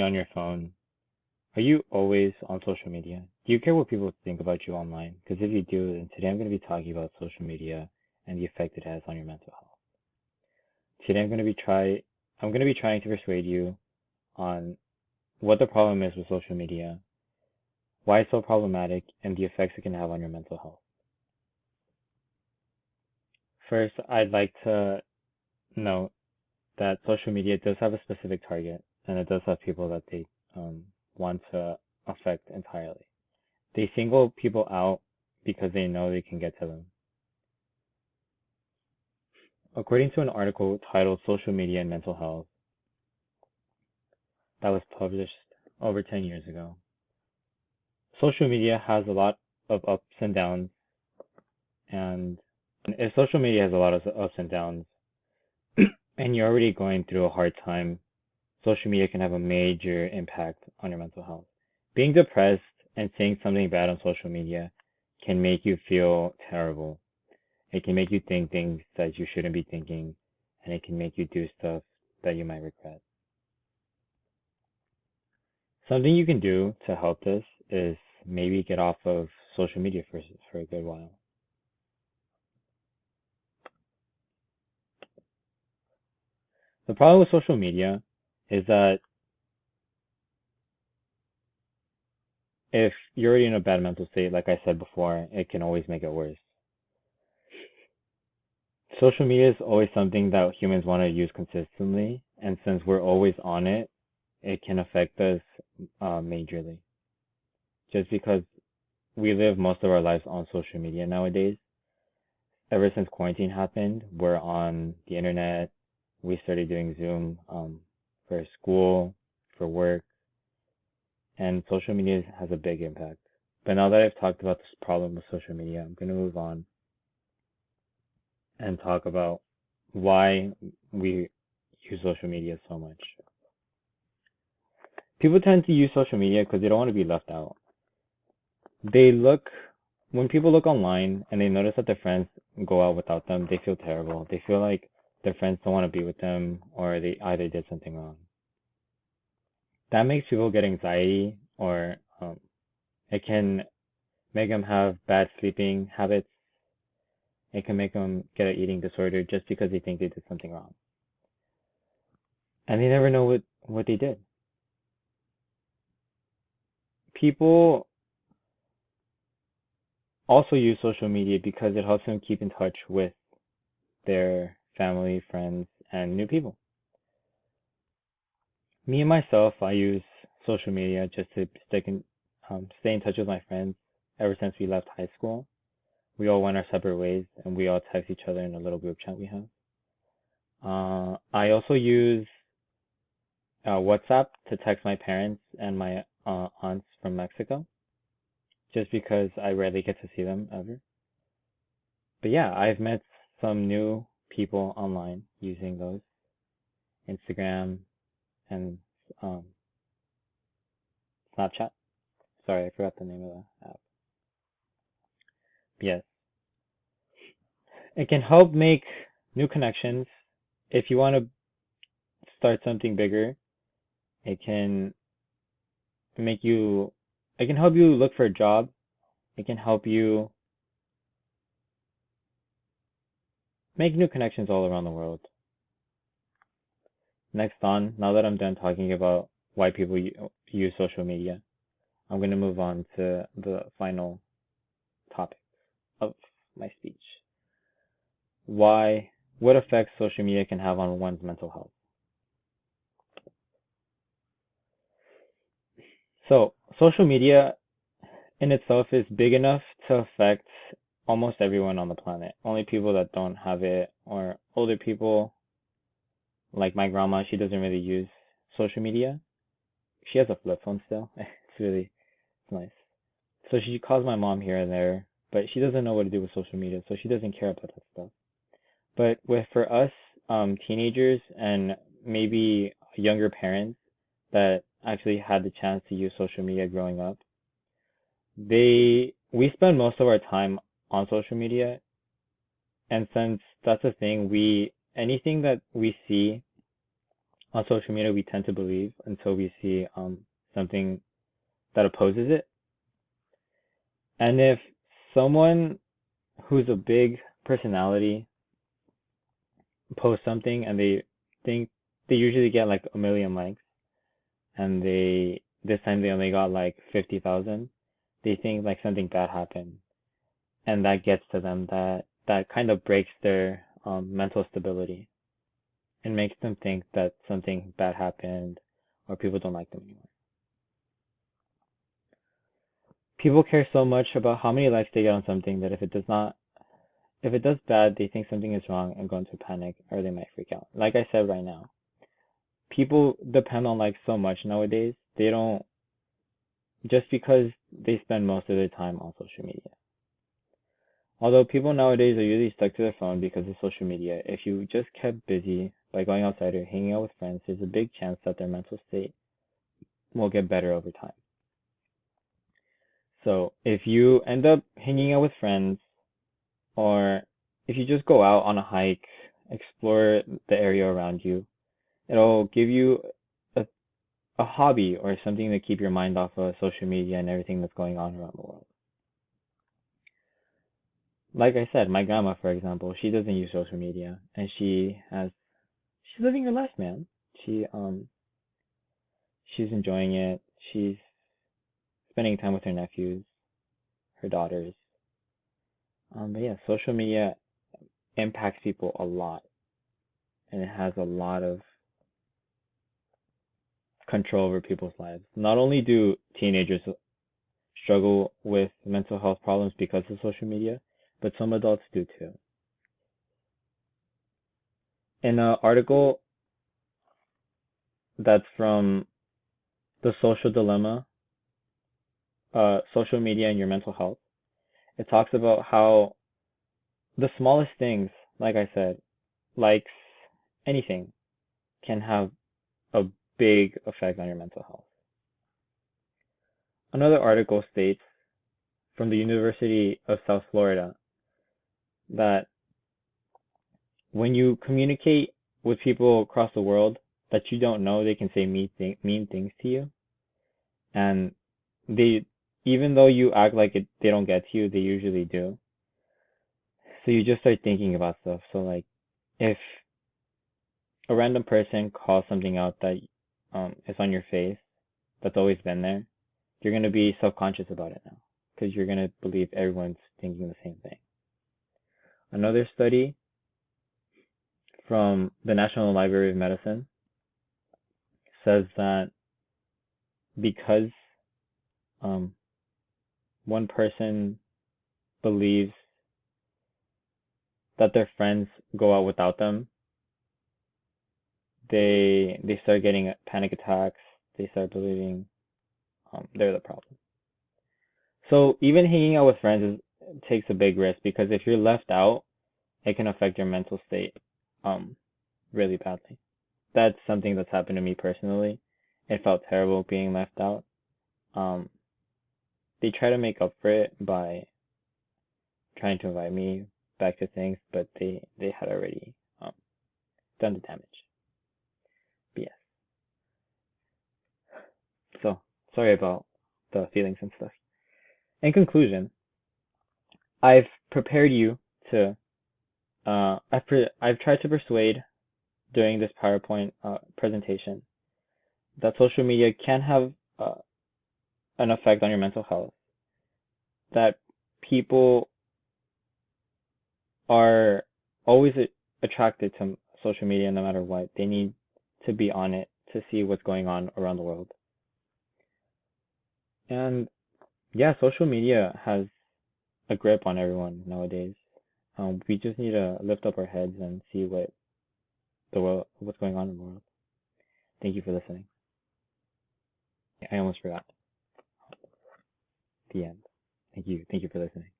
constantly on your phone? Are you always on social media? Do you care what people think about you online? Because if you do, then today I'm going to be talking about social media and the effect it has on your mental health. Today I'm going to be trying to persuade you on what the problem is with social media, why it's so problematic, and the effects it can have on your mental health. First, I'd like to note that social media does have a specific target, and it does have people that they want to affect entirely. They single people out because they know they can get to them. According to an article titled Social Media and Mental Health that was published over 10 years ago, social media has a lot of ups and downs, and if social media has a lot of ups and downs, and you're already going through a hard time, social media can have a major impact on your mental health. Being depressed and seeing something bad on social media can make you feel terrible. It can make you think things that you shouldn't be thinking, and it can make you do stuff that you might regret. Something you can do to help this is maybe get off of social media for a good while. The problem with social media is that if you're already in a bad mental state, like I said before, it can always make it worse. Social media is always something that humans want to use consistently, and since we're always on it, it can affect us majorly. Just because we live most of our lives on social media nowadays. Ever since quarantine happened, we're on the internet. We started doing Zoom for school, for work, and social media has a big impact. But now that I've talked about this problem with social media, I'm going to move on and talk about why we use social media so much. People tend to use social media because they don't want to be left out. They look, when people look online and they notice that their friends go out without them, they feel terrible. They feel like their friends don't want to be with them or they either did something wrong. That makes people get anxiety or it can make them have bad sleeping habits. It can make them get an eating disorder just because they think they did something wrong. And they never know what they did. People also use social media because it helps them keep in touch with their family, friends, and new people. Me and myself, I use social media just to stay in touch with my friends ever since we left high school. We all went our separate ways and we all text each other in a little group chat we have. I also use WhatsApp to text my parents and my aunts from Mexico just because I rarely get to see them ever. But yeah, I've met some new people online using those, Instagram and um, Snapchat. Sorry, I forgot the name of the app. Yes, it can help make new connections. If you want to start something bigger, it can make you, it can help you look for a job. It can help you make new connections all around the world. Next on, now that I'm done talking about why people use social media, I'm going to move on to the final topic of my speech. What effects social media can have on one's mental health. So, social media in itself is big enough to affect almost everyone on the planet. Only people that don't have it, or older people, like my grandma, she doesn't really use social media. She has a flip phone still. It's nice. So she calls my mom here and there, but she doesn't know what to do with social media, so she doesn't care about that stuff. But for us, teenagers and maybe younger parents that actually had the chance to use social media growing up, we spend most of our time on social media, and since that's a thing, we anything that we see on social media we tend to believe until we see something that opposes it. And if someone who's a big personality posts something and they think they usually get like a million likes, and they this time they only got like 50,000, they think like something bad happened, and that gets to them. That kind of breaks their mental stability and makes them think that something bad happened or people don't like them anymore. People care so much about how many likes they get on something that if it does bad, they think something is wrong and go into panic or they might freak out. Like I said right now, people depend on likes so much nowadays. They don't, just because they spend most of their time on social media. Although people nowadays are usually stuck to their phone because of social media, if you just kept busy by going outside or hanging out with friends, there's a big chance that their mental state will get better over time. So if you end up hanging out with friends, or if you just go out on a hike, explore the area around you, it'll give you a, a hobby or something to keep your mind off of social media and everything that's going on around the world. Like I said, my grandma, for example, she doesn't use social media, and she's living her life, man. She she's enjoying it. She's spending time with her nephews, her daughters. But yeah, social media impacts people a lot, and it has a lot of control over people's lives. Not only do teenagers struggle with mental health problems because of social media, but some adults do too. In an article that's from The Social Dilemma, Social Media and Your Mental Health, it talks about how the smallest things, like I said, likes, anything, can have a big effect on your mental health. Another article states from the University of South Florida that when you communicate with people across the world that you don't know, they can say mean things to you, and they, even though you act like they don't get to you, they usually do. So you just start thinking about stuff. So like, if a random person calls something out that is on your face, that's always been there, you're gonna be self-conscious about it now because you're gonna believe everyone's thinking the same thing. Another study from the National Library of Medicine says that because um, one person believes that their friends go out without them, they start getting panic attacks. They start believing they're the problem. So even hanging out with friends takes a big risk because if you're left out, it can affect your mental state um, really badly. That's something that's happened to me personally. It felt terrible being left out. Um, they try to make up for it by trying to invite me back to things, but they had already done the damage. But yes. So sorry about the feelings and stuff. In conclusion, I've prepared you to. I've tried to persuade during this PowerPoint presentation that social media can have an effect on your mental health. That people are always attracted to social media no matter what. They need to be on it to see what's going on around the world. And yeah, social media has a grip on everyone nowadays. We just need to lift up our heads and see what's going on in the world. Thank you for listening. I almost forgot the end. Thank you for listening.